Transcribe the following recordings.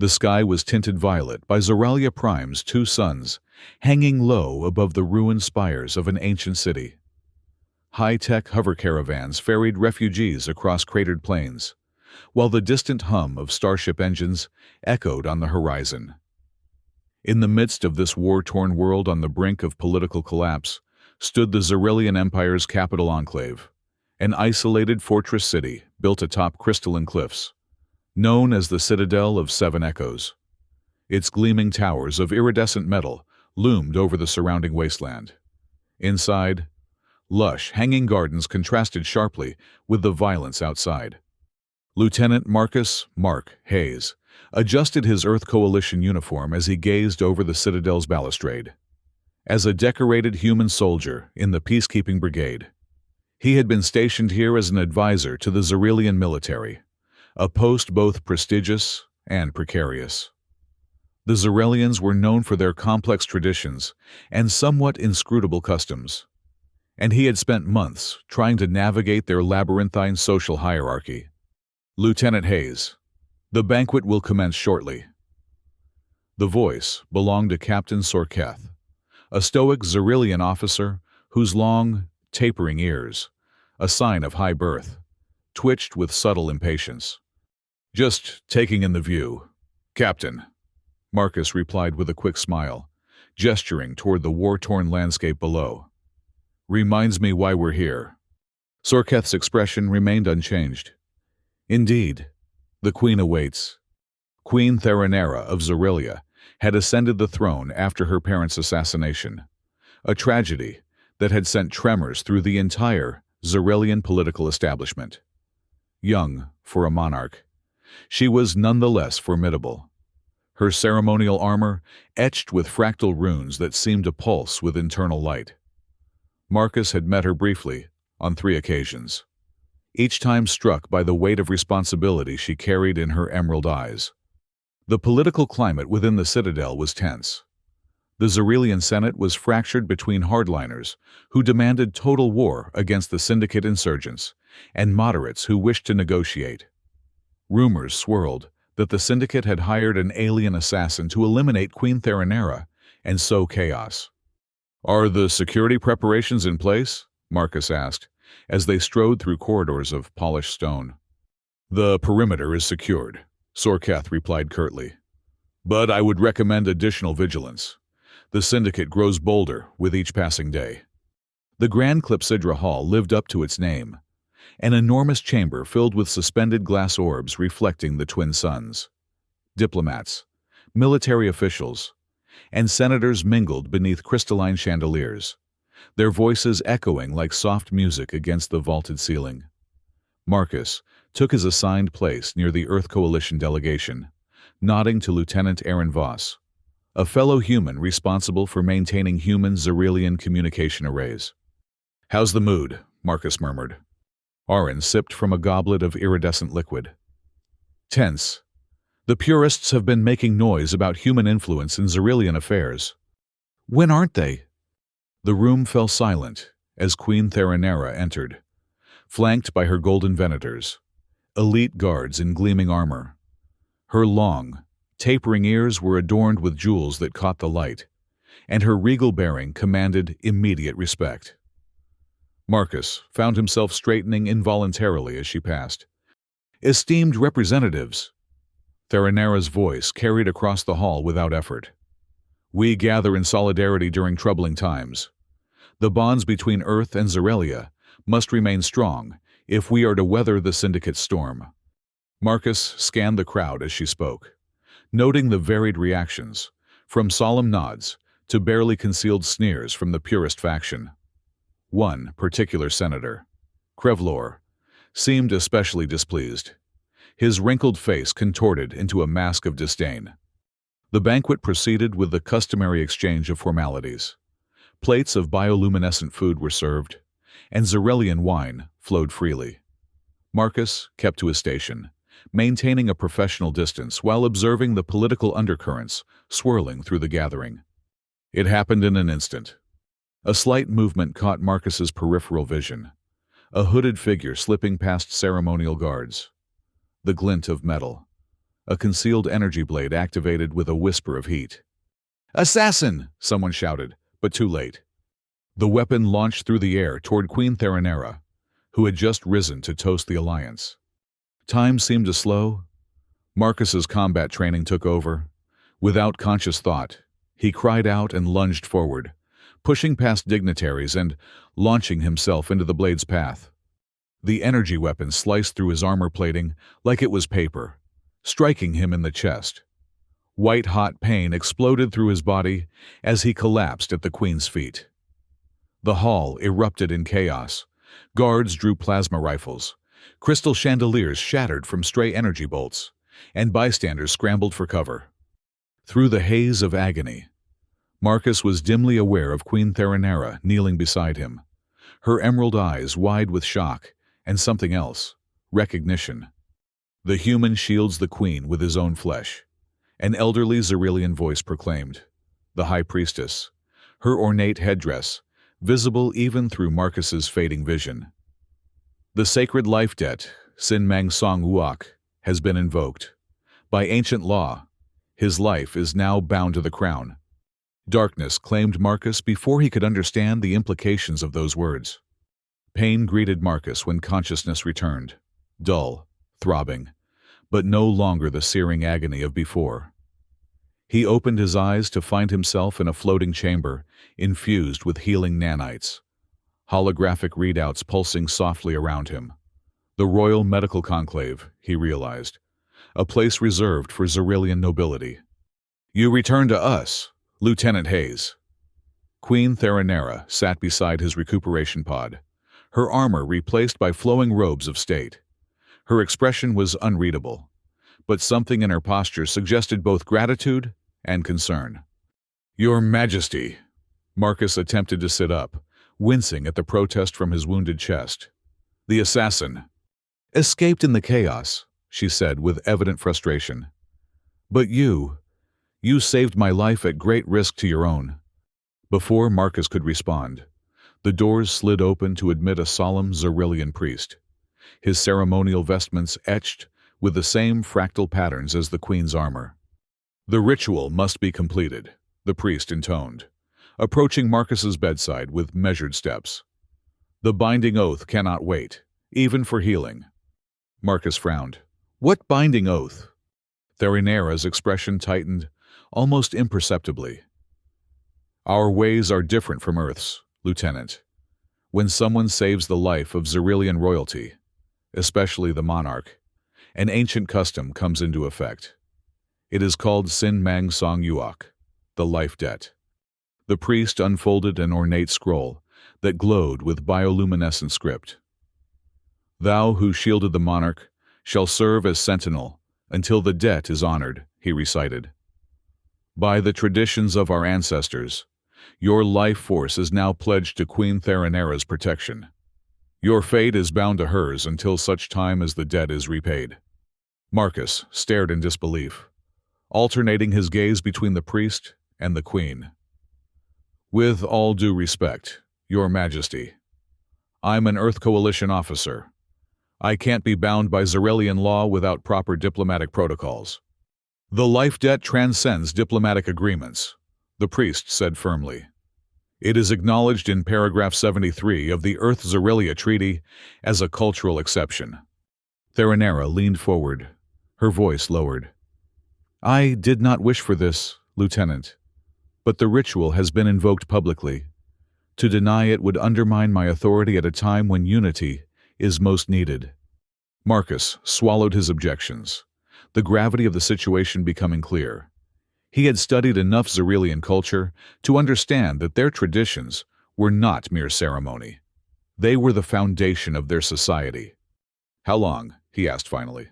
The sky was tinted violet by Zoralia Prime's two suns, hanging low above the ruined spires of an ancient city. High-tech hover caravans ferried refugees across cratered plains, while the distant hum of starship engines echoed on the horizon. In the midst of this war-torn world on the brink of political collapse stood the Zerilian Empire's capital enclave, an isolated fortress city built atop crystalline cliffs, known as the Citadel of Seven Echoes. Its gleaming towers of iridescent metal loomed over the surrounding wasteland. Inside, lush, hanging gardens contrasted sharply with the violence outside. Lieutenant Marcus "Mark" Hayes adjusted his Earth Coalition uniform as he gazed over the Citadel's balustrade. As a decorated human soldier in the Peacekeeping Brigade, he had been stationed here as an advisor to the Zerilian military, a post both prestigious and precarious. The Zerilians were known for their complex traditions and somewhat inscrutable customs, and he had spent months trying to navigate their labyrinthine social hierarchy. "Lieutenant Hayes, the banquet will commence shortly." The voice belonged to Captain Sorketh, a stoic Zerilian officer whose long, tapering ears, a sign of high birth, twitched with subtle impatience. "Just taking in the view, Captain," Marcus replied with a quick smile, gesturing toward the war-torn landscape below. "Reminds me why we're here." Sorketh's expression remained unchanged. "Indeed, the Queen awaits." Queen Theranera of Zerilia had ascended the throne after her parents' assassination, a tragedy that had sent tremors through the entire Zerilian political establishment. Young for a monarch, she was nonetheless formidable, her ceremonial armor etched with fractal runes that seemed to pulse with internal light. Marcus had met her briefly on 3 occasions, each time struck by the weight of responsibility she carried in her emerald eyes. The political climate within the Citadel was tense. The Zerilian Senate was fractured between hardliners who demanded total war against the Syndicate insurgents and moderates who wished to negotiate. Rumors swirled that the Syndicate had hired an alien assassin to eliminate Queen Theranera and sow chaos. "Are the security preparations in place?" Marcus asked, as they strode through corridors of polished stone. "The perimeter is secured," Sorketh replied curtly. "But I would recommend additional vigilance. The Syndicate grows bolder with each passing day." The Grand Clepsydra Hall lived up to its name, an enormous chamber filled with suspended glass orbs reflecting the twin suns. Diplomats, military officials, and senators mingled beneath crystalline chandeliers, their voices echoing like soft music against the vaulted ceiling. Marcus took his assigned place near the Earth Coalition delegation, nodding to Lieutenant Aaron Voss, a fellow human responsible for maintaining human Zerilian communication arrays. "How's the mood?" Marcus murmured. Aaron sipped from a goblet of iridescent liquid. "Tense. The purists have been making noise about human influence in Zerilian affairs." "When aren't they?" The room fell silent as Queen Theranera entered, flanked by her golden venators, elite guards in gleaming armor. Her long, tapering ears were adorned with jewels that caught the light, and her regal bearing commanded immediate respect. Marcus found himself straightening involuntarily as she passed. "Esteemed representatives," Theranera's voice carried across the hall without effort. "We gather in solidarity during troubling times. The bonds between Earth and Zerilia must remain strong if we are to weather the Syndicate's storm." Marcus scanned the crowd as she spoke, noting the varied reactions, from solemn nods to barely concealed sneers from the purist faction. One particular senator, Krevlor, seemed especially displeased, his wrinkled face contorted into a mask of disdain. The banquet proceeded with the customary exchange of formalities. Plates of bioluminescent food were served, and Zerilian wine flowed freely. Marcus kept to his station, maintaining a professional distance while observing the political undercurrents swirling through the gathering. It happened in an instant. A slight movement caught Marcus's peripheral vision, a hooded figure slipping past ceremonial guards. The glint of metal, a concealed energy blade activated with a whisper of heat. "Assassin!" someone shouted, but too late. The weapon launched through the air toward Queen Theranera, who had just risen to toast the alliance. Time seemed to slow. Marcus's combat training took over. Without conscious thought, he cried out and lunged forward, pushing past dignitaries and launching himself into the blade's path. The energy weapon sliced through his armor plating like it was paper, striking him in the chest. White-hot pain exploded through his body as he collapsed at the queen's feet. The hall erupted in chaos. Guards drew plasma rifles. Crystal chandeliers shattered from stray energy bolts, and bystanders scrambled for cover. Through the haze of agony, Marcus was dimly aware of Queen Theranera kneeling beside him, her emerald eyes wide with shock and something else, recognition. "The human shields the queen with his own flesh," an elderly Xyrilian voice proclaimed. The high priestess, her ornate headdress, visible even through Marcus's fading vision. "The sacred life debt, Sin Mang Song Wuok, has been invoked. By ancient law, his life is now bound to the crown." Darkness claimed Marcus before he could understand the implications of those words. Pain greeted Marcus when consciousness returned, dull, throbbing, but no longer the searing agony of before. He opened his eyes to find himself in a floating chamber, infused with healing nanites. Holographic readouts pulsing softly around him. The Royal Medical Conclave, he realized, a place reserved for Xyrilian nobility. "You return to us, Lieutenant Hayes." Queen Theranera sat beside his recuperation pod, her armor replaced by flowing robes of state. Her expression was unreadable, but something in her posture suggested both gratitude and concern. "Your Majesty." Marcus attempted to sit up, wincing at the protest from his wounded chest. "The assassin." "Escaped in the chaos," she said with evident frustration. "But you saved my life at great risk to your own." Before Marcus could respond, the doors slid open to admit a solemn Xyrilian priest, his ceremonial vestments etched with the same fractal patterns as the queen's armor. "The ritual must be completed," the priest intoned, approaching Marcus's bedside with measured steps. "The binding oath cannot wait, even for healing." Marcus frowned. "What binding oath?" Theranera's expression tightened, almost imperceptibly. "Our ways are different from Earth's, Lieutenant. When someone saves the life of Xyrilian royalty, especially the monarch, an ancient custom comes into effect. It is called Sin Mang Song Yuok, the life debt." The priest unfolded an ornate scroll that glowed with bioluminescent script. "Thou who shielded the monarch shall serve as sentinel until the debt is honored," he recited. "By the traditions of our ancestors, your life force is now pledged to Queen Theranera's protection. Your fate is bound to hers until such time as the debt is repaid." Marcus stared in disbelief, alternating his gaze between the priest and the queen. "With all due respect, Your Majesty, I'm an Earth Coalition officer. I can't be bound by Xyrilian law without proper diplomatic protocols." "The life debt transcends diplomatic agreements," the priest said firmly. "It is acknowledged in paragraph 73 of the Earth-Xyrilia Treaty as a cultural exception." Theranera leaned forward, her voice lowered. "I did not wish for this, Lieutenant, but the ritual has been invoked publicly. To deny it would undermine my authority at a time when unity is most needed." Marcus swallowed his objections, the gravity of the situation becoming clear. He had studied enough Xyrilian culture to understand that their traditions were not mere ceremony. They were the foundation of their society. "How long?" he asked finally.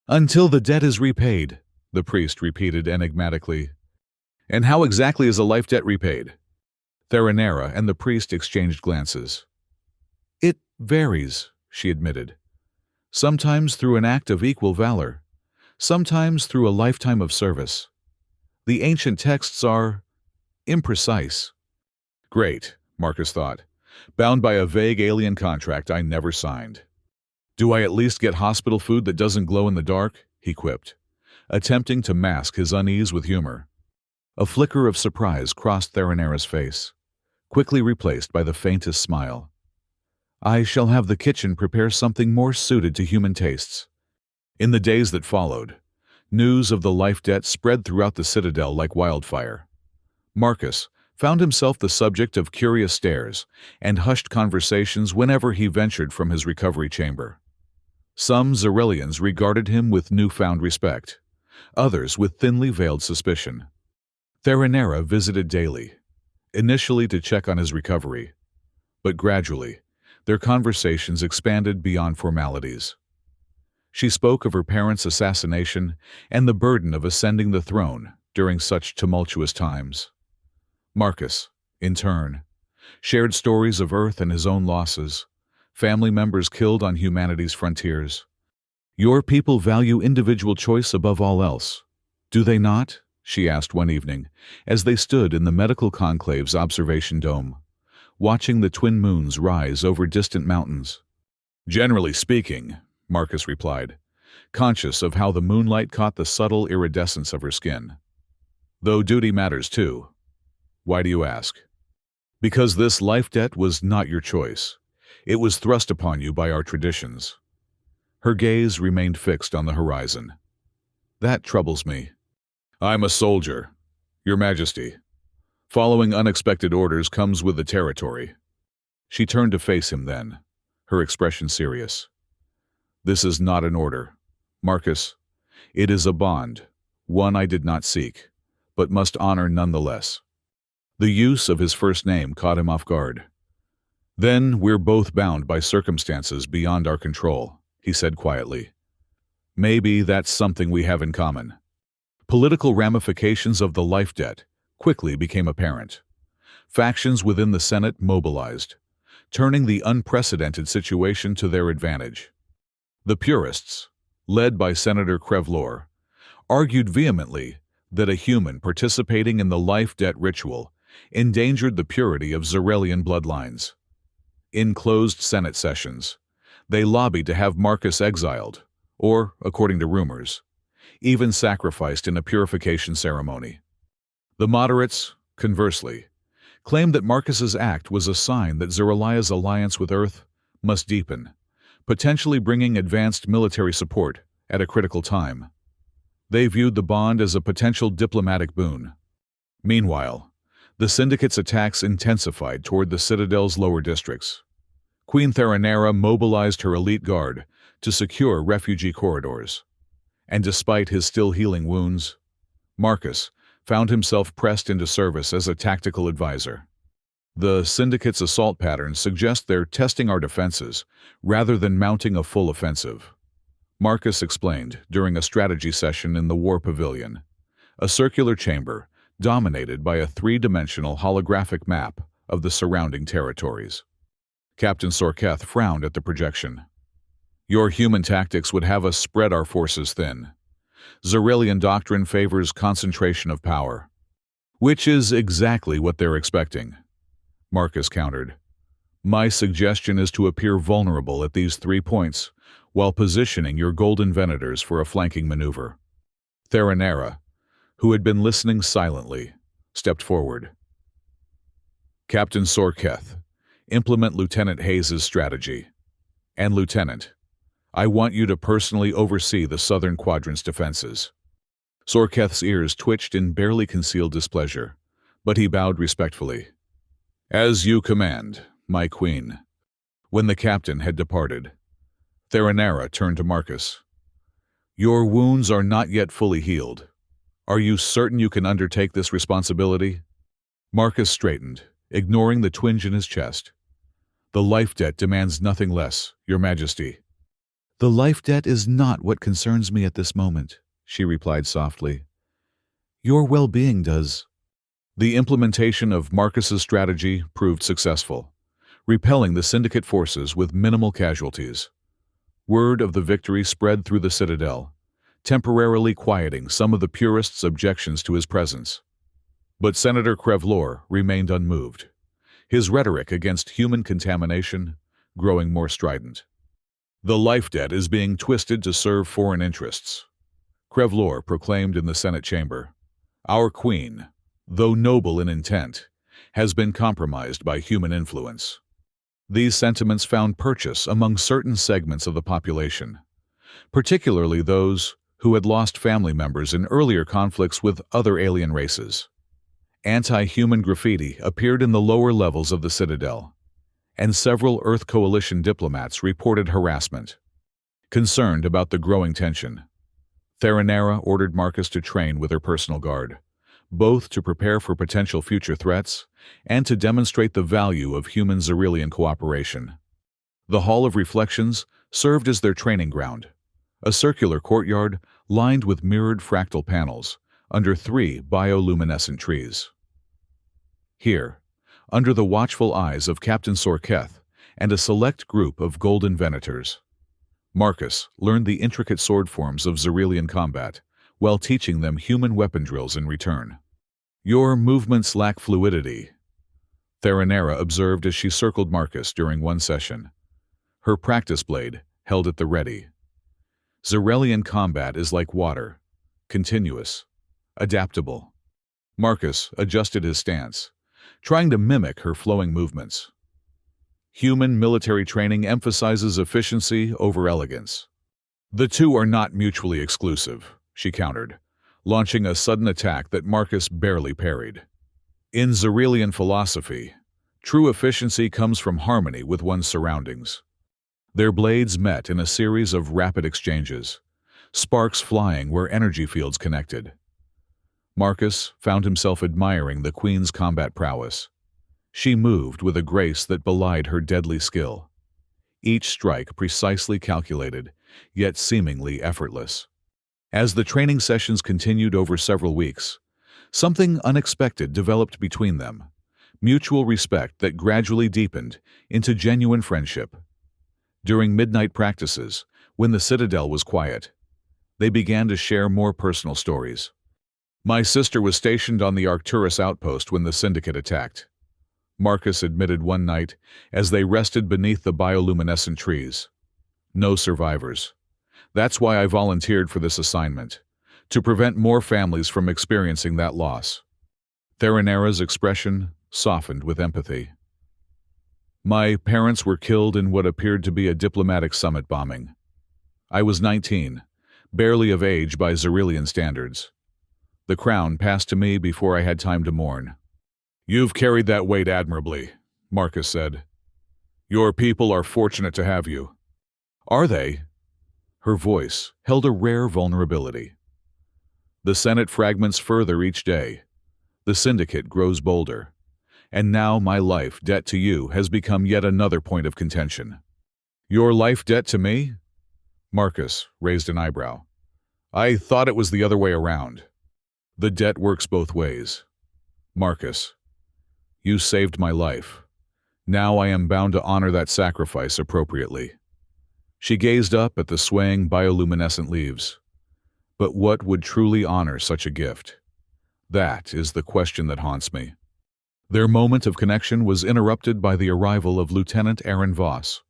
"Until the debt is repaid," the priest repeated enigmatically. "And how exactly is a life debt repaid?" Theranera and the priest exchanged glances. "It varies," she admitted. "Sometimes through an act of equal valor, sometimes through a lifetime of service. The ancient texts are imprecise." Great, Marcus thought, bound by a vague alien contract I never signed. "Do I at least get hospital food that doesn't glow in the dark?" he quipped, attempting to mask his unease with humor. A flicker of surprise crossed Theranera's face, quickly replaced by the faintest smile. I shall have the kitchen prepare something more suited to human tastes. In the days that followed, news of the life debt spread throughout the citadel like wildfire. Marcus found himself the subject of curious stares and hushed conversations whenever he ventured from his recovery chamber. Some Zarelians regarded him with newfound respect, others with thinly veiled suspicion. Theranera visited daily, initially to check on his recovery, but gradually, their conversations expanded beyond formalities. She spoke of her parents' assassination and the burden of ascending the throne during such tumultuous times. Marcus, in turn, shared stories of Earth and his own losses, family members killed on humanity's frontiers. Your people value individual choice above all else, do they not? She asked one evening, as they stood in the medical conclave's observation dome, watching the twin moons rise over distant mountains. Generally speaking, Marcus replied, conscious of how the moonlight caught the subtle iridescence of her skin. Though duty matters too. Why do you ask? Because this life debt was not your choice. It was thrust upon you by our traditions. Her gaze remained fixed on the horizon. That troubles me. I'm a soldier, Your Majesty. Following unexpected orders comes with the territory. She turned to face him then, her expression serious. This is not an order, Marcus. It is a bond, one I did not seek, but must honor nonetheless. The use of his first name caught him off guard. Then we're both bound by circumstances beyond our control, he said quietly. Maybe that's something we have in common. Political ramifications of the life debt quickly became apparent. Factions within the Senate mobilized, turning the unprecedented situation to their advantage. The purists, led by Senator Krevlor, argued vehemently that a human participating in the life debt ritual endangered the purity of Zarelian bloodlines. In closed Senate sessions, they lobbied to have Marcus exiled, or, according to rumors, even sacrificed in a purification ceremony. The moderates, conversely, claimed that Marcus's act was a sign that Zarelia's alliance with Earth must deepen, potentially bringing advanced military support at a critical time. They viewed the bond as a potential diplomatic boon. Meanwhile, the Syndicate's attacks intensified toward the Citadel's lower districts. Queen Theranera mobilized her elite guard to secure refugee corridors. And despite his still healing wounds, Marcus found himself pressed into service as a tactical advisor. The Syndicate's assault patterns suggest they're testing our defenses rather than mounting a full offensive, Marcus explained during a strategy session in the War Pavilion, a circular chamber dominated by a three-dimensional holographic map of the surrounding territories. Captain Sorketh frowned at the projection. Your human tactics would have us spread our forces thin. Zarelian doctrine favors concentration of power, which is exactly what they're expecting, Marcus countered. My suggestion is to appear vulnerable at these 3 points while positioning your golden venators for a flanking maneuver. Theranera, who had been listening silently, stepped forward. Captain Sorketh, implement Lieutenant Hayes's strategy. And Lieutenant, I want you to personally oversee the southern quadrant's defenses. Sorketh's ears twitched in barely concealed displeasure, but he bowed respectfully. As you command, my queen. When the captain had departed, Theranera turned to Marcus. Your wounds are not yet fully healed. Are you certain you can undertake this responsibility? Marcus straightened, ignoring the twinge in his chest. The life debt demands nothing less, Your Majesty. The life debt is not what concerns me at this moment, she replied softly. Your well-being does. The implementation of Marcus's strategy proved successful, repelling the Syndicate forces with minimal casualties. Word of the victory spread through the Citadel, temporarily quieting some of the purists' objections to his presence. But Senator Krevlor remained unmoved, his rhetoric against human contamination growing more strident. The life debt is being twisted to serve foreign interests, Krevlor proclaimed in the Senate chamber. Our queen, though noble in intent, has been compromised by human influence. These sentiments found purchase among certain segments of the population, particularly those who had lost family members in earlier conflicts with other alien races. Anti-human graffiti appeared in the lower levels of the Citadel, and several Earth Coalition diplomats reported harassment. Concerned about the growing tension, Theranera ordered Marcus to train with her personal guard, both to prepare for potential future threats and to demonstrate the value of human-Xerilian cooperation. The Hall of Reflections served as their training ground, a circular courtyard lined with mirrored fractal panels under 3 bioluminescent trees. Here, under the watchful eyes of Captain Sorketh and a select group of golden venators, Marcus learned the intricate sword forms of Xerilian combat while teaching them human weapon drills in return. Your movements lack fluidity, Theranera observed as she circled Marcus during one session, her practice blade held at the ready. Xerilian combat is like water, continuous, adaptable. Marcus adjusted his stance, trying to mimic her flowing movements. Human military training emphasizes efficiency over elegance. The two are not mutually exclusive, she countered, launching a sudden attack that Marcus barely parried. In Xerilian philosophy, true efficiency comes from harmony with one's surroundings. Their blades met in a series of rapid exchanges, sparks flying where energy fields connected. Marcus found himself admiring the Queen's combat prowess. She moved with a grace that belied her deadly skill, each strike precisely calculated, yet seemingly effortless. As the training sessions continued over several weeks, something unexpected developed between them, mutual respect that gradually deepened into genuine friendship. During midnight practices, when the Citadel was quiet, they began to share more personal stories. My sister was stationed on the Arcturus outpost when the Syndicate attacked, Marcus admitted one night as they rested beneath the bioluminescent trees. No survivors. That's why I volunteered for this assignment, to prevent more families from experiencing that loss. Theranera's expression softened with empathy. My parents were killed in what appeared to be a diplomatic summit bombing. I was 19, barely of age by Xerilian standards. The crown passed to me before I had time to mourn. You've carried that weight admirably, Marcus said. Your people are fortunate to have you. Are they? Her voice held a rare vulnerability. The Senate fragments further each day. The Syndicate grows bolder. And now my life debt to you has become yet another point of contention. Your life debt to me? Marcus raised an eyebrow. I thought it was the other way around. The debt works both ways. Marcus, you saved my life. Now I am bound to honor that sacrifice appropriately. She gazed up at the swaying bioluminescent leaves. But what would truly honor such a gift? That is the question that haunts me. Their moment of connection was interrupted by the arrival of Lieutenant Aaron Voss,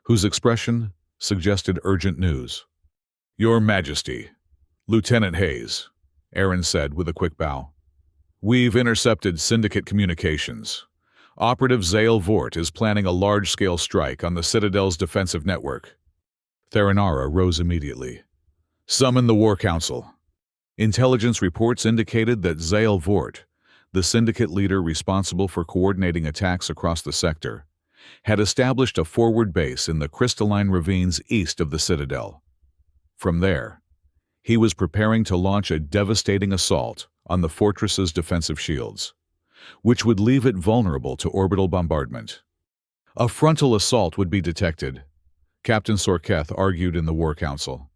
whose expression suggested urgent news. Your Majesty, Lieutenant Hayes, Aaron said with a quick bow. We've intercepted Syndicate communications. Operative Zale Vort is planning a large-scale strike on the Citadel's defensive network. Theranera rose immediately. Summon the War Council. Intelligence reports indicated that Zale Vort, the Syndicate leader responsible for coordinating attacks across the sector, had established a forward base in the crystalline ravines east of the Citadel. From there, he was preparing to launch a devastating assault on the fortress's defensive shields, which would leave it vulnerable to orbital bombardment. A frontal assault would be detected, Captain Sorketh argued in the War Council.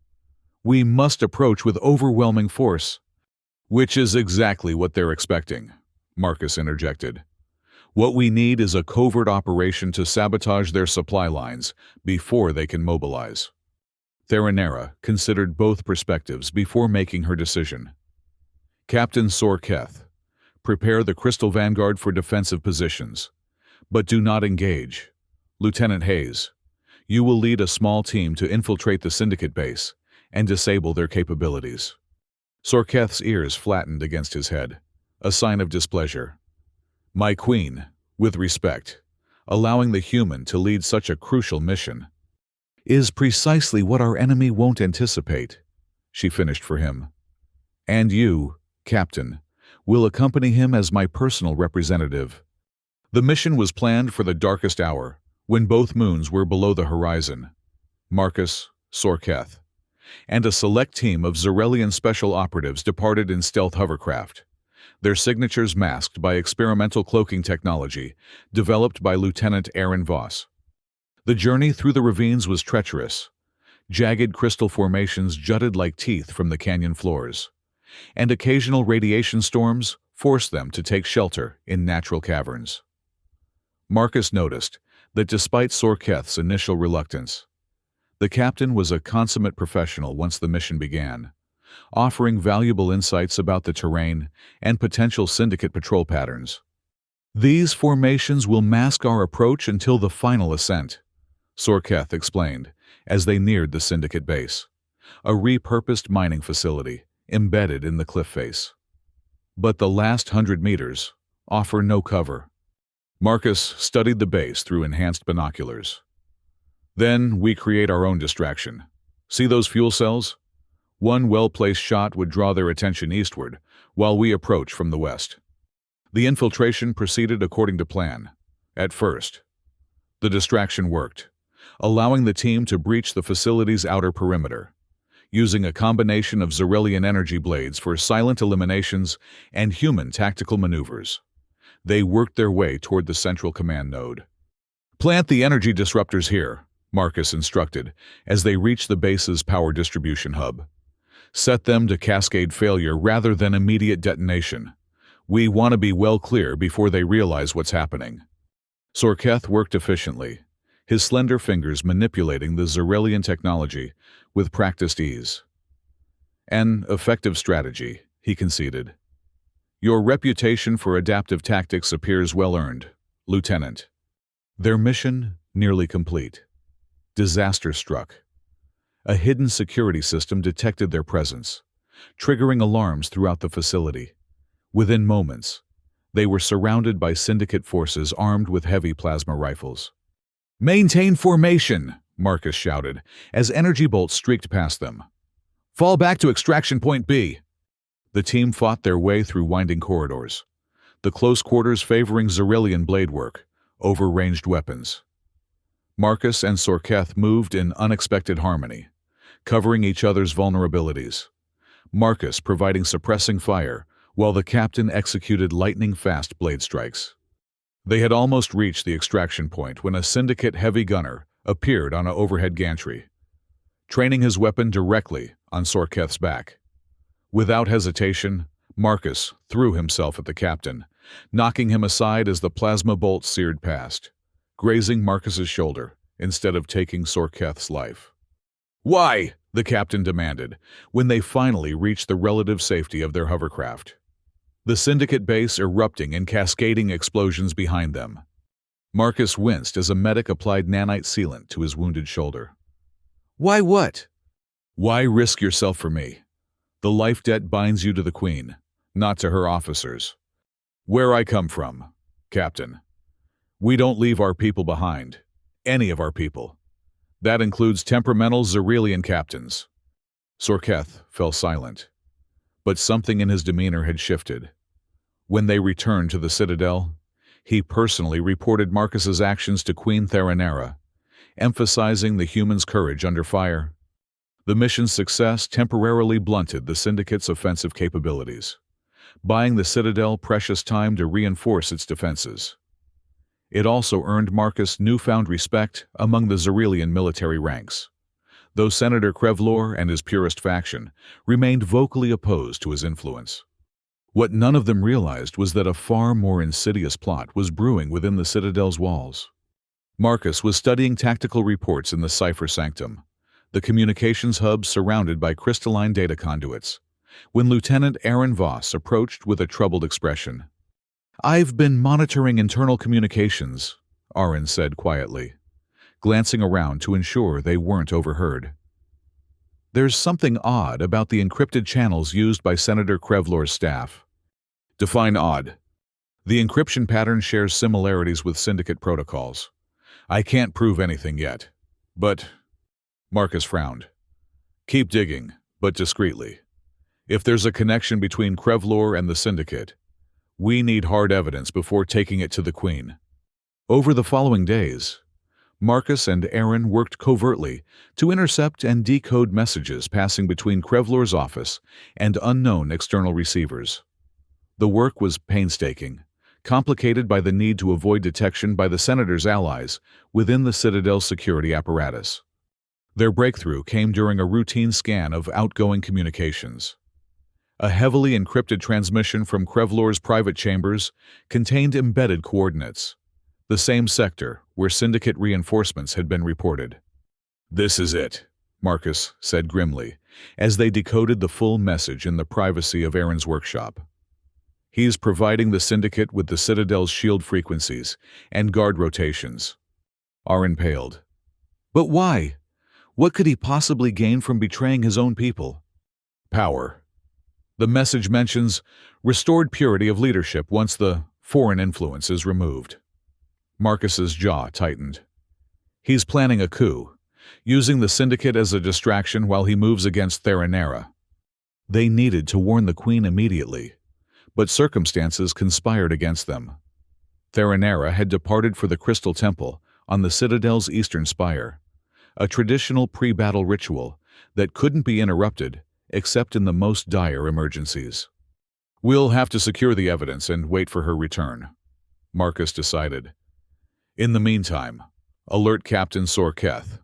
We must approach with overwhelming force. Which is exactly what they're expecting, Marcus interjected. What we need is a covert operation to sabotage their supply lines before they can mobilize. Theranera considered both perspectives before making her decision. Captain Sorketh, prepare the Crystal Vanguard for defensive positions, but do not engage. Lieutenant Hayes, you will lead a small team to infiltrate the Syndicate base and disable their capabilities. Sorketh's ears flattened against his head, a sign of displeasure. "My queen, with respect, allowing the human to lead such a crucial mission is precisely what our enemy won't anticipate," she finished for him. "And you, Captain, will accompany him as my personal representative." The mission was planned for the darkest hour, when both moons were below the horizon. Marcus, Sorketh, and a select team of Zarelian special operatives departed in stealth hovercraft, their signatures masked by experimental cloaking technology developed by Lieutenant Aaron Voss. The journey through the ravines was treacherous. Jagged crystal formations jutted like teeth from the canyon floors, and occasional radiation storms forced them to take shelter in natural caverns. Marcus noticed that despite Sorketh's initial reluctance, the captain was a consummate professional once the mission began, offering valuable insights about the terrain and potential syndicate patrol patterns. "These formations will mask our approach until the final ascent," Sorketh explained as they neared the syndicate base, a repurposed mining facility embedded in the cliff face. "But the last 100 meters offer no cover." Marcus studied the base through enhanced binoculars. "Then we create our own distraction. See those fuel cells? One well-placed shot would draw their attention eastward, while we approach from the west." The infiltration proceeded according to plan. At first, the distraction worked, allowing the team to breach the facility's outer perimeter, using a combination of Zarelian energy blades for silent eliminations and human tactical maneuvers. They worked their way toward the central command node. "Plant the energy disruptors here," Marcus instructed as they reached the base's power distribution hub. "Set them to cascade failure rather than immediate detonation. We want to be well clear before they realize what's happening." Sorketh worked efficiently, his slender fingers manipulating the Zarelian technology with practiced ease. "An effective strategy," he conceded. "Your reputation for adaptive tactics appears well earned, Lieutenant." Their mission nearly complete. Disaster struck. A hidden security system detected their presence, triggering alarms throughout the facility. Within moments, they were surrounded by syndicate forces armed with heavy plasma rifles. "Maintain formation!" Marcus shouted as energy bolts streaked past them. "Fall back to extraction point B." The team fought their way through winding corridors, the close quarters favoring Zarelian bladework over ranged weapons. Marcus and Sorketh moved in unexpected harmony, covering each other's vulnerabilities. Marcus providing suppressing fire, while the captain executed lightning-fast blade strikes. They had almost reached the extraction point when a syndicate heavy gunner appeared on an overhead gantry, training his weapon directly on Sorketh's back. Without hesitation, Marcus threw himself at the captain, knocking him aside as the plasma bolt seared past, grazing Marcus's shoulder instead of taking Sorketh's life. "Why?" the captain demanded, when they finally reached the relative safety of their hovercraft. The syndicate base erupting in cascading explosions behind them. Marcus winced as a medic applied nanite sealant to his wounded shoulder. "Why what?" "Why risk yourself for me? The life debt binds you to the Queen, not to her officers. Where I come from, Captain, we don't leave our people behind. Any of our people. That includes temperamental Zarelian captains." Sorketh fell silent, but something in his demeanor had shifted. When they returned to the Citadel, he personally reported Marcus's actions to Queen Theranera, emphasizing the human's courage under fire. The mission's success temporarily blunted the Syndicate's offensive capabilities, buying the Citadel precious time to reinforce its defenses. It also earned Marcus newfound respect among the Zarelian military ranks, though Senator Krevlor and his purist faction remained vocally opposed to his influence. What none of them realized was that a far more insidious plot was brewing within the Citadel's walls. Marcus was studying tactical reports in the Cipher Sanctum, the communications hub surrounded by crystalline data conduits, when Lieutenant Aaron Voss approached with a troubled expression. "I've been monitoring internal communications," Aaron said quietly, glancing around to ensure they weren't overheard. There's something odd about the encrypted channels used by Senator Krevlor's staff. Define odd. The encryption pattern shares similarities with syndicate protocols. I can't prove anything yet. But... Marcus frowned. Keep digging, but discreetly. If there's a connection between Krevlor and the syndicate, we need hard evidence before taking it to the Queen. Over the following days, Marcus and Aaron worked covertly to intercept and decode messages passing between Krevlor's office and unknown external receivers. The work was painstaking, complicated by the need to avoid detection by the Senator's allies within the Citadel's security apparatus. Their breakthrough came during a routine scan of outgoing communications. A heavily encrypted transmission from Krevlor's private chambers contained embedded coordinates, the same sector where syndicate reinforcements had been reported. "This is it," Marcus said grimly, as they decoded the full message in the privacy of Aaron's workshop. "He's providing the syndicate with the Citadel's shield frequencies and guard rotations." Aaron paled. "But why? What could he possibly gain from betraying his own people?" "Power. The message mentions restored purity of leadership once the foreign influence is removed." Marcus's jaw tightened. "He's planning a coup, using the syndicate as a distraction while he moves against Theranera." They needed to warn the Queen immediately, but circumstances conspired against them. Theranera had departed for the Crystal Temple on the Citadel's eastern spire, a traditional pre-battle ritual that couldn't be interrupted except in the most dire emergencies. "We'll have to secure the evidence and wait for her return," Marcus decided. "In the meantime, alert Captain Sorketh.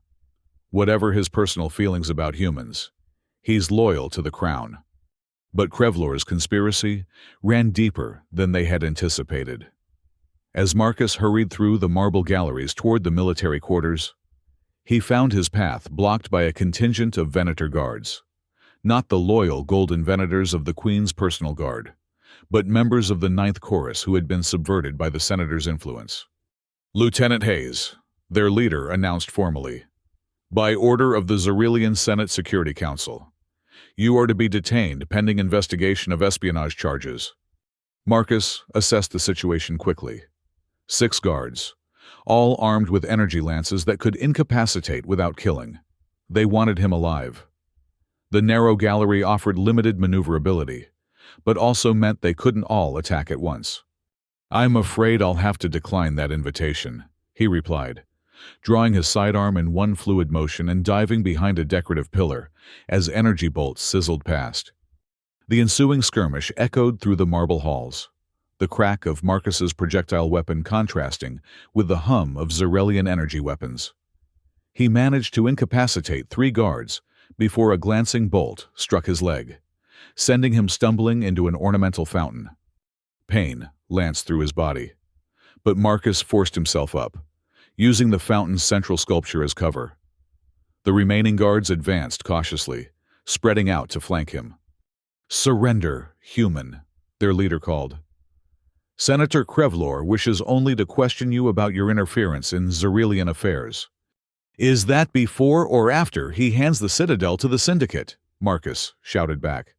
Whatever his personal feelings about humans, he's loyal to the crown." But Krevlor's conspiracy ran deeper than they had anticipated. As Marcus hurried through the marble galleries toward the military quarters, he found his path blocked by a contingent of Venator guards. Not the loyal Golden Venators of the Queen's personal guard, but members of the Ninth Chorus who had been subverted by the Senator's influence. "Lieutenant Hayes," their leader announced formally, "by order of the Xerilian Senate Security Council, you are to be detained pending investigation of espionage charges." Marcus assessed the situation quickly. 6 guards, all armed with energy lances that could incapacitate without killing. They wanted him alive. The narrow gallery offered limited maneuverability, but also meant they couldn't all attack at once. "I'm afraid I'll have to decline that invitation," he replied, drawing his sidearm in one fluid motion and diving behind a decorative pillar as energy bolts sizzled past. The ensuing skirmish echoed through the marble halls, the crack of Marcus's projectile weapon contrasting with the hum of Xerilian energy weapons. He managed to incapacitate 3 guards before a glancing bolt struck his leg, sending him stumbling into an ornamental fountain. Pain lanced through his body, but Marcus forced himself up, using the fountain's central sculpture as cover. The remaining guards advanced cautiously, spreading out to flank him. "Surrender, human," their leader called. "Senator Krevlor wishes only to question you about your interference in Xerilian affairs." "Is that before or after he hands the Citadel to the Syndicate?" Marcus shouted back,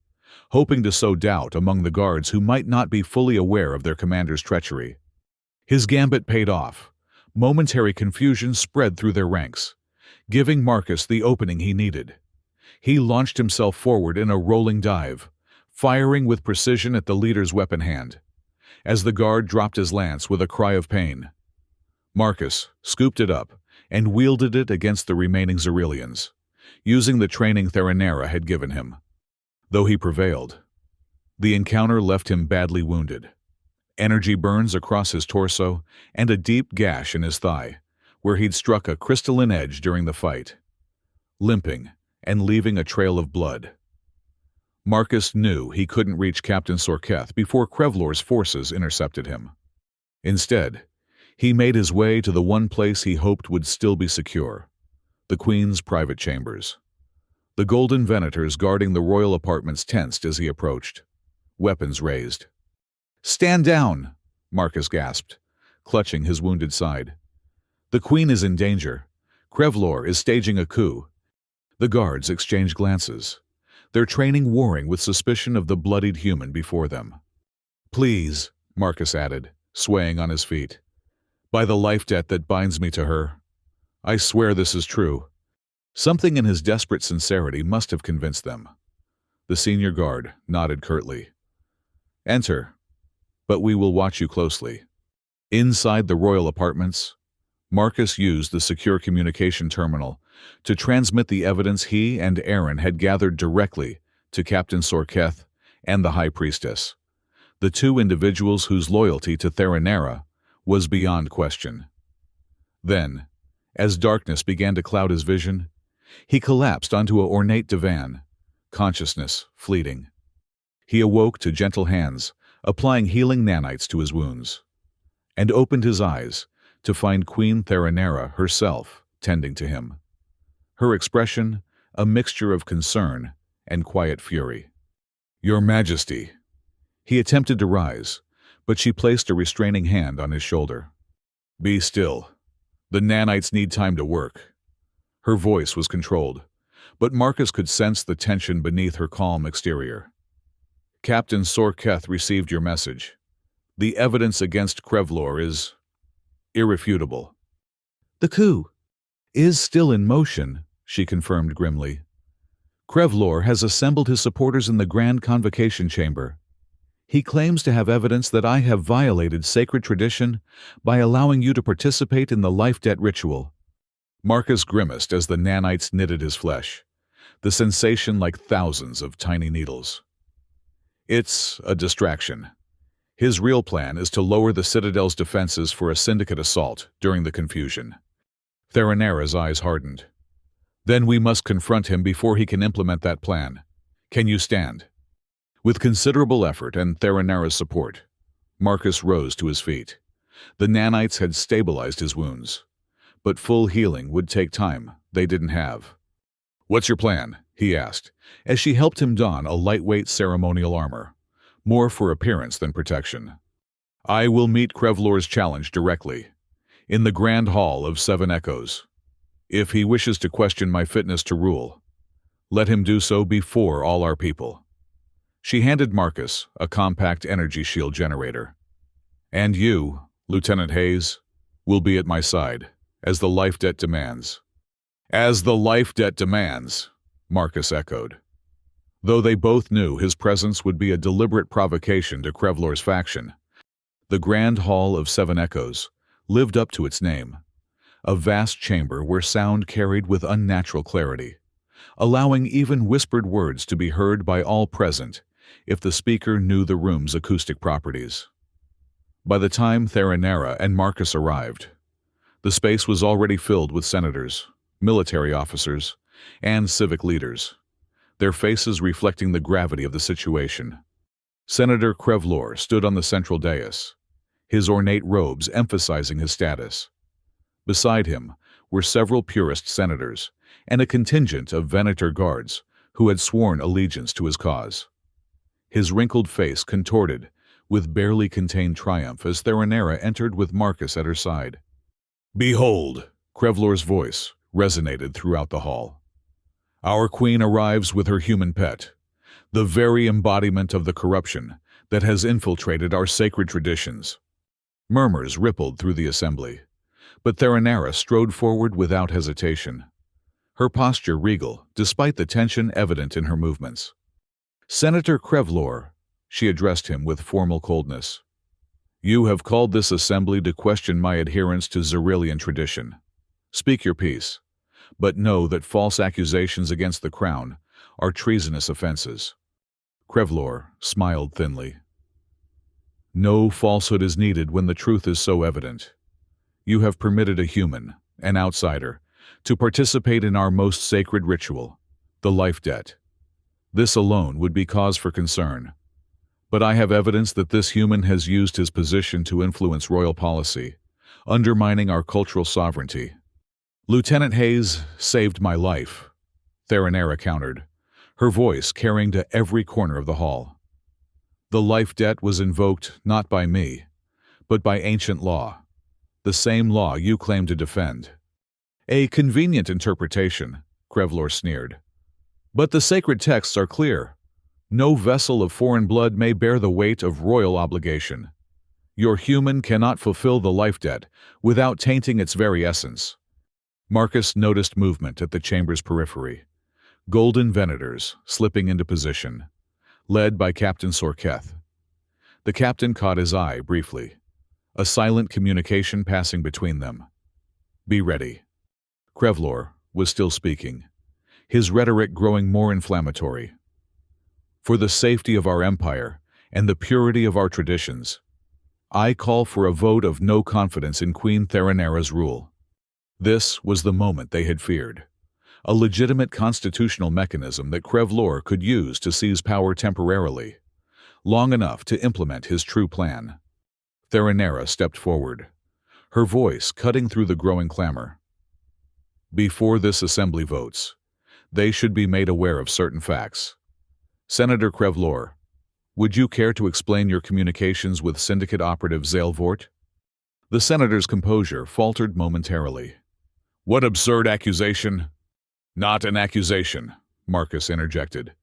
hoping to sow doubt among the guards who might not be fully aware of their commander's treachery. His gambit paid off. Momentary confusion spread through their ranks, giving Marcus the opening he needed. He launched himself forward in a rolling dive, firing with precision at the leader's weapon hand. As the guard dropped his lance with a cry of pain, Marcus scooped it up and wielded it against the remaining Xerilians, using the training Theranera had given him. Though he prevailed, the encounter left him badly wounded. Energy burns across his torso and a deep gash in his thigh, where he'd struck a crystalline edge during the fight, limping and leaving a trail of blood. Marcus knew he couldn't reach Captain Sorketh before Krevlor's forces intercepted him. Instead, he made his way to the one place he hoped would still be secure, the Queen's private chambers. The Golden Venators guarding the royal apartments tensed as he approached, weapons raised. "Stand down!" Marcus gasped, clutching his wounded side. "The Queen is in danger. Krevlor is staging a coup. The guards exchanged glances, their training warring with suspicion of the bloodied human before them. "Please," Marcus added, swaying on his feet. "By the life debt that binds me to her, I swear this is true." Something in his desperate sincerity must have convinced them. The senior guard nodded curtly. "Enter, but we will watch you closely." Inside the royal apartments, Marcus used the secure communication terminal to transmit the evidence he and Aaron had gathered directly to Captain Sorketh and the High Priestess, the two individuals whose loyalty to Theranera was beyond question. Then, as darkness began to cloud his vision, he collapsed onto an ornate divan, consciousness fleeting. He awoke to gentle hands, applying healing nanites to his wounds, and opened his eyes to find Queen Theranera herself tending to him. Her expression, a mixture of concern and quiet fury. "Your Majesty." He attempted to rise, but she placed a restraining hand on his shoulder. "Be still. The nanites need time to work." Her voice was controlled, but Marcus could sense the tension beneath her calm exterior. "Captain Sorketh received your message. The evidence against Krevlor is irrefutable." "The coup is still in motion," she confirmed grimly. "Krevlor has assembled his supporters in the Grand Convocation Chamber. He claims to have evidence that I have violated sacred tradition by allowing you to participate in the life debt ritual." Marcus grimaced as the nanites knitted his flesh, the sensation like thousands of tiny needles. "It's a distraction. His real plan is to lower the Citadel's defenses for a syndicate assault during the confusion." Theranera's eyes hardened. "Then we must confront him before he can implement that plan. Can you stand?" With considerable effort and Theranera's support, Marcus rose to his feet. The nanites had stabilized his wounds, but full healing would take time they didn't have. "What's your plan?" he asked, as she helped him don a lightweight ceremonial armor, more for appearance than protection. "I will meet Krevlor's challenge directly, in the Grand Hall of Seven Echoes. If he wishes to question my fitness to rule, let him do so before all our people." She handed Marcus a compact energy shield generator. "And you, Lieutenant Hayes, will be at my side, as the life debt demands." "As the life debt demands," Marcus echoed. Though they both knew his presence would be a deliberate provocation to Krevlor's faction, the Grand Hall of Seven Echoes lived up to its name, a vast chamber where sound carried with unnatural clarity, allowing even whispered words to be heard by all present if the speaker knew the room's acoustic properties. By the time Theranera and Marcus arrived, the space was already filled with senators, military officers, and civic leaders, their faces reflecting the gravity of the situation. Senator Krevlor stood on the central dais, his ornate robes emphasizing his status. Beside him were several purist senators and a contingent of Venator guards who had sworn allegiance to his cause. His wrinkled face contorted with barely contained triumph as Theranera entered with Marcus at her side. "Behold," Krevlor's voice resonated throughout the hall. "Our queen arrives with her human pet, the very embodiment of the corruption that has infiltrated our sacred traditions." Murmurs rippled through the assembly, but Theranera strode forward without hesitation, her posture regal despite the tension evident in her movements. "Senator Krevlor," she addressed him with formal coldness, "you have called this assembly to question my adherence to Xerillian tradition. Speak your piece, but know that false accusations against the crown are treasonous offenses." Krevlor smiled thinly. "No falsehood is needed when the truth is so evident. You have permitted a human, an outsider, to participate in our most sacred ritual, the life debt. This alone would be cause for concern. But I have evidence that this human has used his position to influence royal policy, undermining our cultural sovereignty." "Lieutenant Hayes saved my life," Theranera countered, her voice carrying to every corner of the hall. "The life debt was invoked not by me, but by ancient law, the same law you claim to defend." "A convenient interpretation," Krevlor sneered. But the sacred texts are clear. No vessel of foreign blood may bear the weight of royal obligation. Your human cannot fulfill the life debt without tainting its very essence. Marcus noticed movement at the chamber's periphery. Golden venators slipping into position, led by Captain Sorketh. The captain caught his eye briefly, a silent communication passing between them. Be ready. Krevlor was still speaking, his rhetoric growing more inflammatory. For the safety of our empire and the purity of our traditions, I call for a vote of no confidence in Queen Theranera's rule. This was the moment they had feared, a legitimate constitutional mechanism that Krevlor could use to seize power temporarily, long enough to implement his true plan. Theranera stepped forward, her voice cutting through the growing clamor. Before this assembly votes, they should be made aware of certain facts. Senator Krevlor, would you care to explain your communications with Syndicate operative Zaelvort? The senator's composure faltered momentarily. What absurd accusation? Not an accusation, Marcus interjected,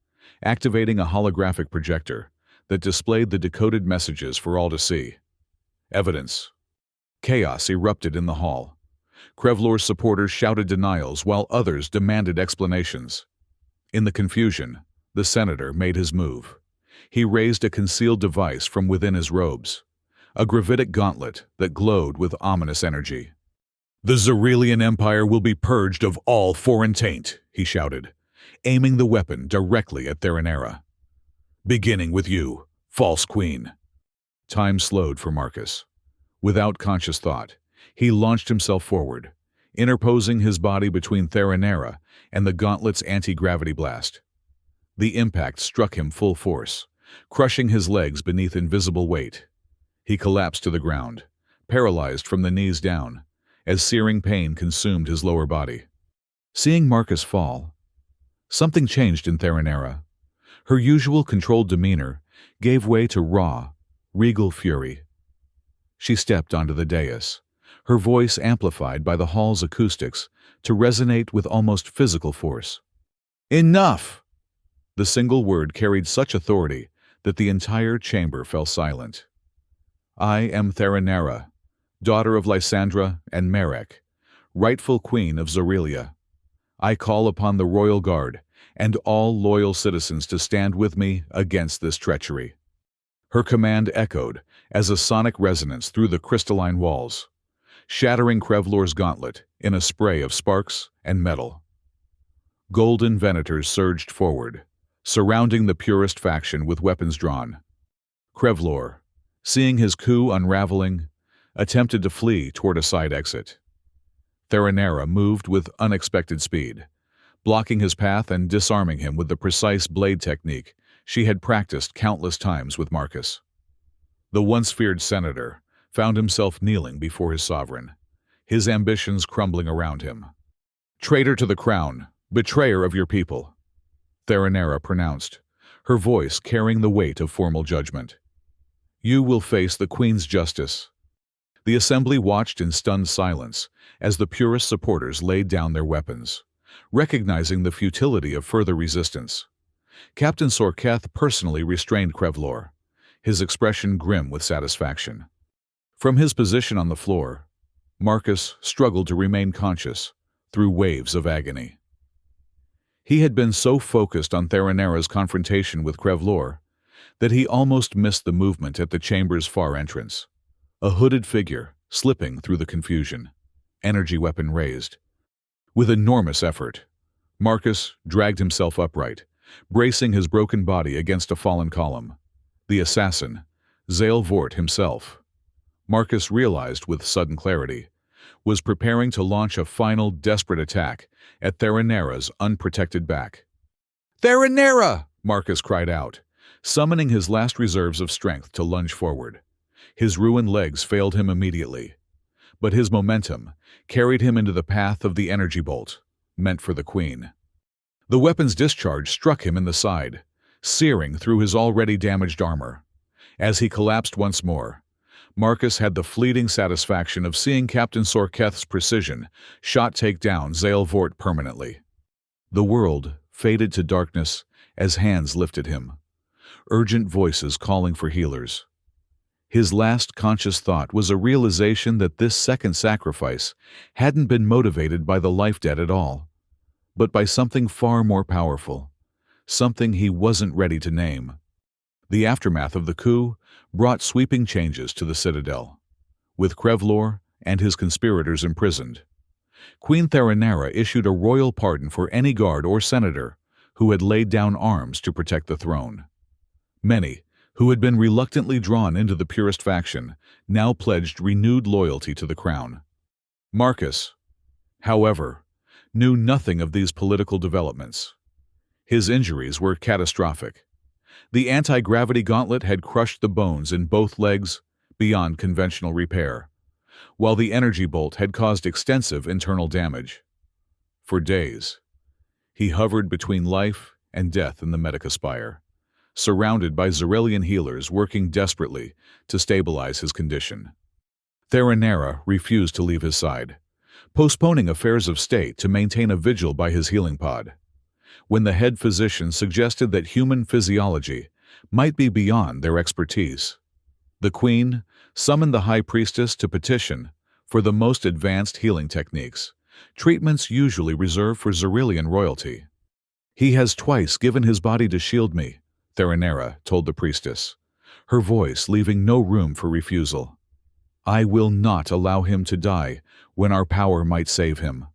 activating a holographic projector that displayed the decoded messages for all to see. Evidence. Chaos erupted in the hall. Krevlor's supporters shouted denials while others demanded explanations. In the confusion, the senator made his move. He raised a concealed device from within his robes, a gravitic gauntlet that glowed with ominous energy. The Zarelian Empire will be purged of all foreign taint, he shouted, aiming the weapon directly at Theranera. Beginning with you, false queen. Time slowed for Marcus. Without conscious thought, he launched himself forward, interposing his body between Theranera and the gauntlet's anti-gravity blast. The impact struck him full force, crushing his legs beneath invisible weight. He collapsed to the ground, paralyzed from the knees down, as searing pain consumed his lower body. Seeing Marcus fall, something changed in Theranera. Her usual controlled demeanor gave way to raw, regal fury. She stepped onto the dais, her voice amplified by the hall's acoustics to resonate with almost physical force. Enough! The single word carried such authority that the entire chamber fell silent. I am Theranera, daughter of Lysandra and Marek, rightful queen of Zarelia. I call upon the royal guard and all loyal citizens to stand with me against this treachery. Her command echoed as a sonic resonance through the crystalline walls, shattering Krevlor's gauntlet in a spray of sparks and metal. Golden venators surged forward, surrounding the purist faction with weapons drawn. Krevlor, seeing his coup unraveling, attempted to flee toward a side exit. Theranera moved with unexpected speed, blocking his path and disarming him with the precise blade technique she had practiced countless times with Marcus. The once feared senator found himself kneeling before his sovereign, his ambitions crumbling around him. Traitor to the crown, betrayer of your people, Theranera pronounced, her voice carrying the weight of formal judgment. You will face the Queen's justice. The assembly watched in stunned silence as the purist supporters laid down their weapons, recognizing the futility of further resistance. Captain Sorketh personally restrained Krevlor, his expression grim with satisfaction. From his position on the floor, Marcus struggled to remain conscious through waves of agony. He had been so focused on Theranera's confrontation with Krevlor that he almost missed the movement at the chamber's far entrance. A hooded figure slipping through the confusion, energy weapon raised. With enormous effort, Marcus dragged himself upright, bracing his broken body against a fallen column. The assassin, Zaelvort himself, Marcus realized with sudden clarity, was preparing to launch a final desperate attack at Theranera's unprotected back. "Theranera!" Marcus cried out, summoning his last reserves of strength to lunge forward. His ruined legs failed him immediately, but his momentum carried him into the path of the energy bolt, meant for the Queen. The weapon's discharge struck him in the side, searing through his already damaged armor. As he collapsed once more, Marcus had the fleeting satisfaction of seeing Captain Sorketh's precision shot take down Zaelvort permanently. The world faded to darkness as hands lifted him, urgent voices calling for healers. His last conscious thought was a realization that this second sacrifice hadn't been motivated by the life debt at all, but by something far more powerful, something he wasn't ready to name. The aftermath of the coup brought sweeping changes to the Citadel. With Krevlor and his conspirators imprisoned, Queen Theranera issued a royal pardon for any guard or senator who had laid down arms to protect the throne. Many, who had been reluctantly drawn into the purist faction, now pledged renewed loyalty to the crown. Marcus, however, knew nothing of these political developments. His injuries were catastrophic. The anti-gravity gauntlet had crushed the bones in both legs beyond conventional repair, while the energy bolt had caused extensive internal damage. For days, he hovered between life and death in the Medicaspire, surrounded by Zarelian healers working desperately to stabilize his condition. Theranera refused to leave his side, postponing affairs of state to maintain a vigil by his healing pod. When the head physician suggested that human physiology might be beyond their expertise, the queen summoned the high priestess to petition for the most advanced healing techniques, treatments usually reserved for Zarelian royalty. "He has twice given his body to shield me," Theranera told the priestess, her voice leaving no room for refusal. "I will not allow him to die when our power might save him."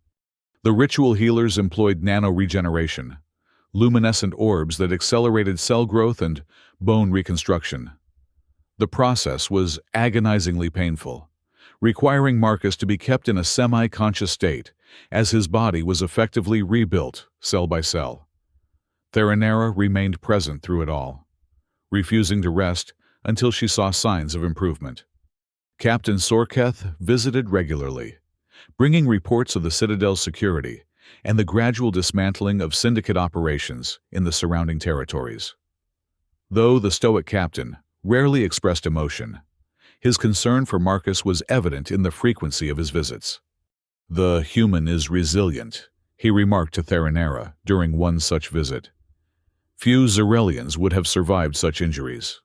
The ritual healers employed nano-regeneration, luminescent orbs that accelerated cell growth and bone reconstruction. The process was agonizingly painful, requiring Marcus to be kept in a semi-conscious state as his body was effectively rebuilt cell by cell. Theranera remained present through it all, refusing to rest until she saw signs of improvement. Captain Sorketh visited regularly, bringing reports of the Citadel's security and the gradual dismantling of syndicate operations in the surrounding territories. Though the stoic captain rarely expressed emotion, his concern for Marcus was evident in the frequency of his visits. "The human is resilient," he remarked to Theranera during one such visit. "Few Zarelians would have survived such injuries."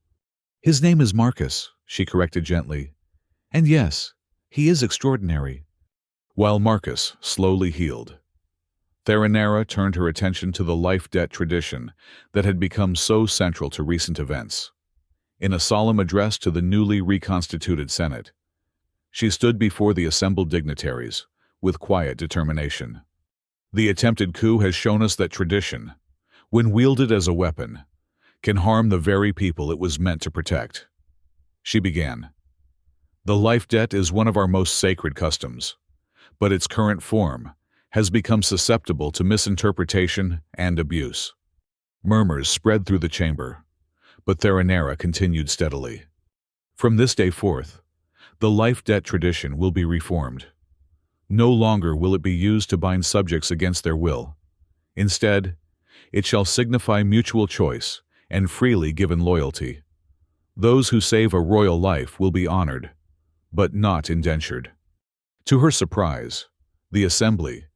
"His name is Marcus," she corrected gently. "And yes, he is extraordinary." While Marcus slowly healed, Theranera turned her attention to the life debt tradition that had become so central to recent events. In a solemn address to the newly reconstituted Senate, she stood before the assembled dignitaries with quiet determination. "The attempted coup has shown us that tradition, when wielded as a weapon, can harm the very people it was meant to protect." She began. "The life debt is one of our most sacred customs, but its current form has become susceptible to misinterpretation and abuse." Murmurs spread through the chamber, but Theranera continued steadily. "From this day forth, the life debt tradition will be reformed. No longer will it be used to bind subjects against their will. Instead, it shall signify mutual choice and freely given loyalty. Those who save a royal life will be honored, but not indentured." To her surprise, the assembly,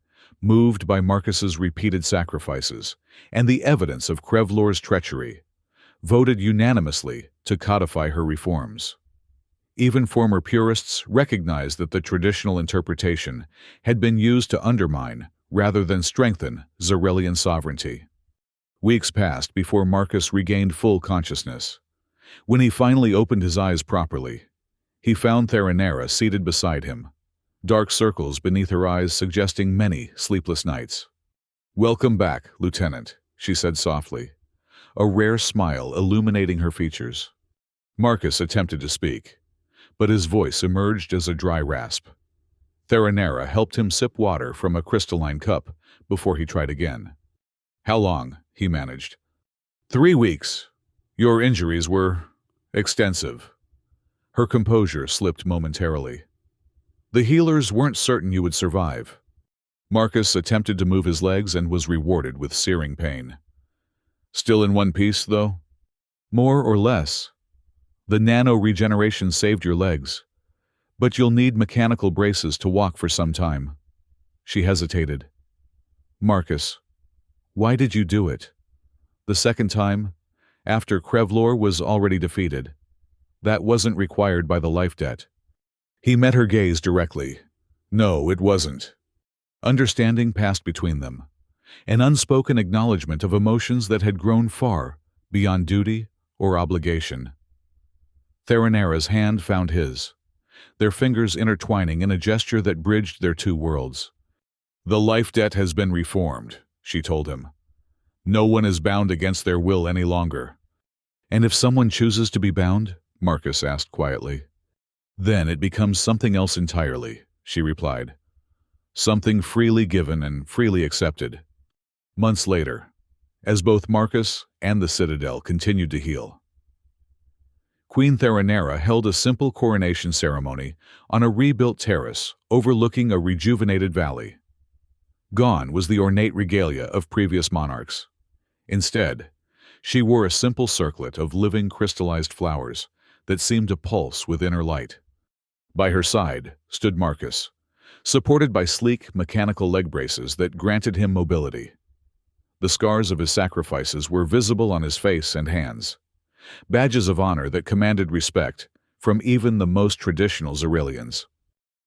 moved by Marcus's repeated sacrifices and the evidence of Krevlor's treachery, voted unanimously to codify her reforms. Even former purists recognized that the traditional interpretation had been used to undermine rather than strengthen Zarelian sovereignty. Weeks passed before Marcus regained full consciousness. When he finally opened his eyes properly, he found Theranera seated beside him, dark circles beneath her eyes suggesting many sleepless nights. "Welcome back, Lieutenant," she said softly, a rare smile illuminating her features. Marcus attempted to speak, but his voice emerged as a dry rasp. Theranera helped him sip water from a crystalline cup before he tried again. "How long?" he managed. 3 weeks. Your injuries were extensive." Her composure slipped momentarily. "The healers weren't certain you would survive." Marcus attempted to move his legs and was rewarded with searing pain. "Still in one piece, though?" "More or less. The nano-regeneration saved your legs, but you'll need mechanical braces to walk for some time." She hesitated. "Marcus, Why did you do it? The second time, after Krevlor was already defeated. That wasn't required by the life debt. He met her gaze directly. No, it wasn't. Understanding passed between them, an unspoken acknowledgement of emotions that had grown far beyond duty or obligation. Theranera's hand found his, their fingers intertwining in a gesture that bridged their two worlds. The life debt has been reformed, she told him. No one is bound against their will any longer. And if someone chooses to be bound? Marcus asked quietly. Then it becomes something else entirely, she replied. Something freely given and freely accepted. Months later, as both Marcus and the Citadel continued to heal, Queen Theranera held a simple coronation ceremony on a rebuilt terrace overlooking a rejuvenated valley. Gone was the ornate regalia of previous monarchs. Instead, she wore a simple circlet of living crystallized flowers that seemed to pulse with inner light. By her side stood Marcus, supported by sleek mechanical leg braces that granted him mobility. The scars of his sacrifices were visible on his face and hands, badges of honor that commanded respect from even the most traditional Xyrillians.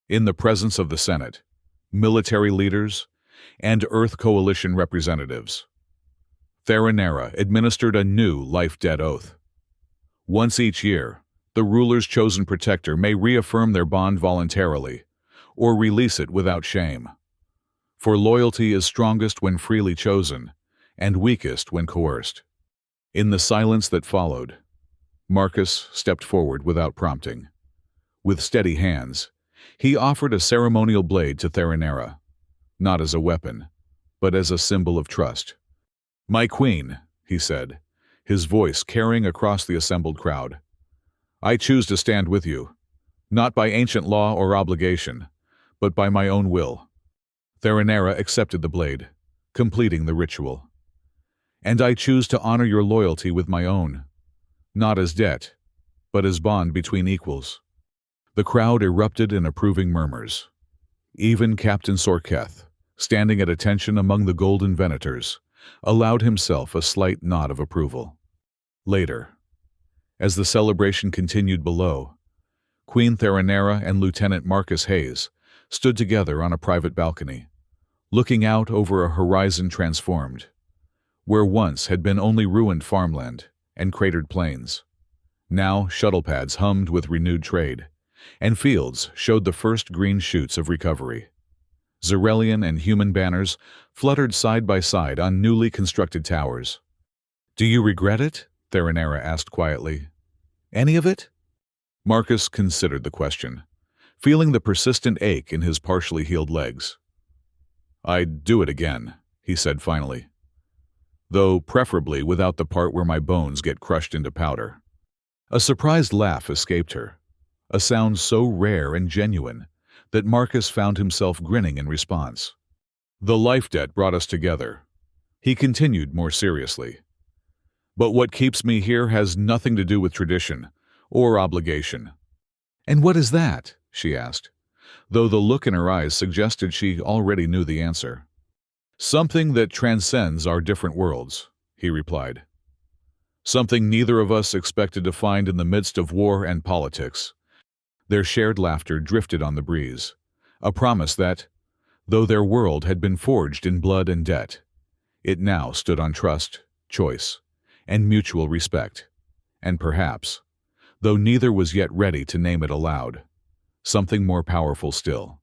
In the presence of the Senate, military leaders, and Earth Coalition representatives, Theranera administered a new life debt oath. Once each year, the ruler's chosen protector may reaffirm their bond voluntarily or release it without shame. For loyalty is strongest when freely chosen and weakest when coerced. In the silence that followed, Marcus stepped forward without prompting. With steady hands, he offered a ceremonial blade to Theranera, not as a weapon, but as a symbol of trust. "My queen," he said, his voice carrying across the assembled crowd. "I choose to stand with you, not by ancient law or obligation, but by my own will." Theranera accepted the blade, completing the ritual. "And I choose to honor your loyalty with my own, not as debt, but as bond between equals." The crowd erupted in approving murmurs. Even Captain Sorketh, standing at attention among the golden venators, allowed himself a slight nod of approval. Later, as the celebration continued below, Queen Theranera and Lieutenant Marcus Hayes stood together on a private balcony, looking out over a horizon transformed, where once had been only ruined farmland and cratered plains. Now shuttle pads hummed with renewed trade, and fields showed the first green shoots of recovery. Xyrelian and human banners fluttered side by side on newly constructed towers. "Do you regret it?" Theranera asked quietly. "Any of it?" Marcus considered the question, feeling the persistent ache in his partially healed legs. "I'd do it again," he said finally, "though preferably without the part where my bones get crushed into powder." A surprised laugh escaped her, a sound so rare and genuine that Marcus found himself grinning in response. "The life debt brought us together," he continued more seriously. "But what keeps me here has nothing to do with tradition or obligation." "And what is that?" she asked, though the look in her eyes suggested she already knew the answer. "Something that transcends our different worlds," he replied. "Something neither of us expected to find in the midst of war and politics." Their shared laughter drifted on the breeze, a promise that, though their world had been forged in blood and debt, it now stood on trust, choice, and mutual respect. And perhaps, though neither was yet ready to name it aloud, something more powerful still.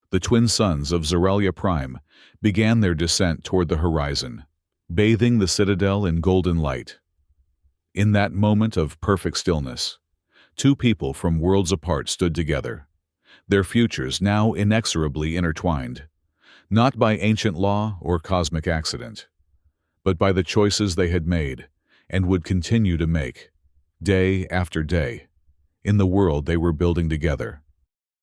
The twin sons of Zorelia Prime began their descent toward the horizon, bathing the citadel in golden light. In that moment of perfect stillness, two people from worlds apart stood together, their futures now inexorably intertwined, not by ancient law or cosmic accident, but by the choices they had made and would continue to make, day after day, in the world they were building together.